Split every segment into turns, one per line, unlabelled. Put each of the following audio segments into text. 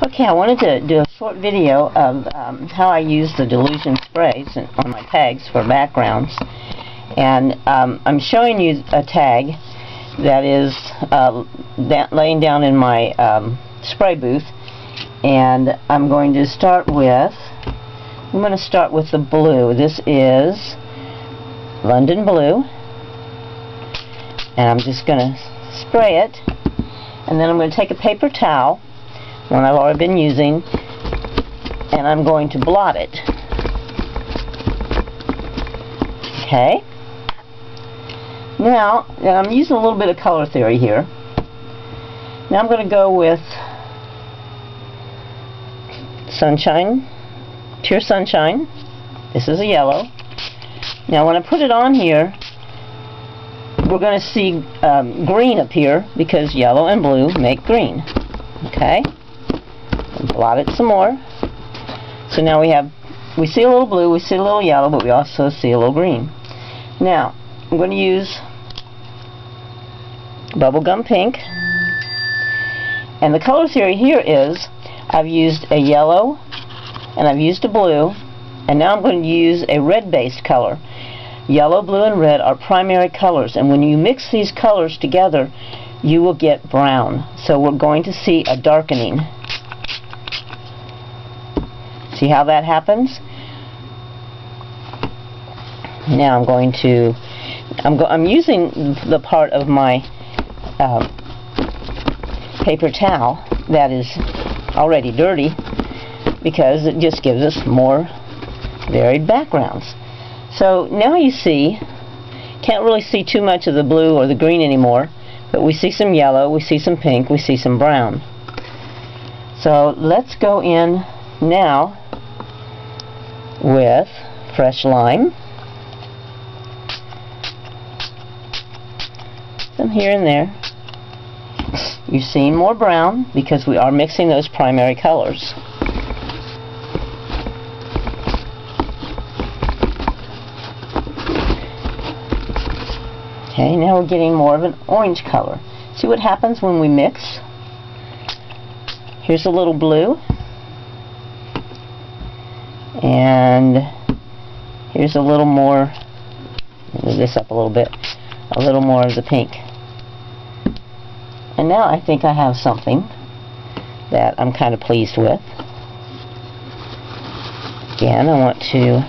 Okay, I wanted to do a short video of how I use the Delusion sprays on my tags for backgrounds. And I'm showing you a tag that is laying down in my spray booth. And I'm going to start with the blue. This is London Blue. And I'm just going to spray it. And then I'm going to take a paper towel, one I've already been using, and I'm going to blot it. Okay. Now, I'm using a little bit of color theory here. Now I'm going to go with Sunshine, Pure Sunshine. This is a yellow. Now when I put it on here, we're going to see green appear because yellow and blue make green. Okay? Blot it some more. So now we see a little blue, we see a little yellow, but we also see a little green. Now, I'm going to use bubblegum pink. And the color theory here is I've used a yellow and I've used a blue, and now I'm going to use a red-based color. Yellow, blue, and red are primary colors, and when you mix these colors together, you will get brown. So we're going to see a darkening. See how that happens? Now I'm using the part of my paper towel that is already dirty because it just gives us more varied backgrounds. So now you see, can't really see too much of the blue or the green anymore, but we see some yellow, we see some pink, we see some brown. So let's go in now with fresh lime. Some here and there. You're seeing more brown because we are mixing those primary colors. Okay, now we're getting more of an orange color. See what happens when we mix? Here's a little blue. And here's a little more, move this up a little bit, a little more of the pink. And now I think I have something that I'm kind of pleased with. Again, I want to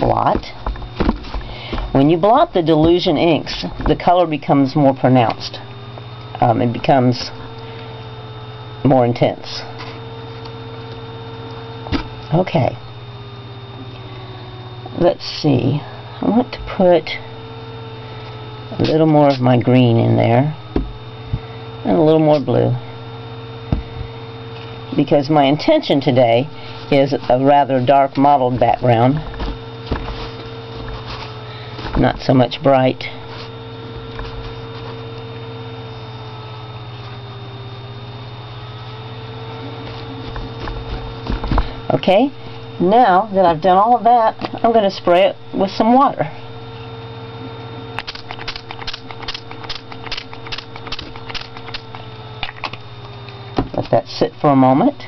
blot. When you blot the Delusion inks, the color becomes more pronounced. It becomes more intense. Okay. Let's see. I want to put a little more of my green in there and a little more blue, because my intention today is a rather dark mottled background, not so much bright. Okay, now that I've done all of that, I'm going to spray it with some water. Let that sit for a moment.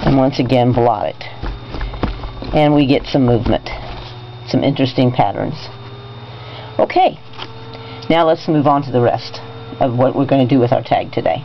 And once again blot it. And we get some movement, some interesting patterns. Okay, now let's move on to the rest of what we're going to do with our tag today.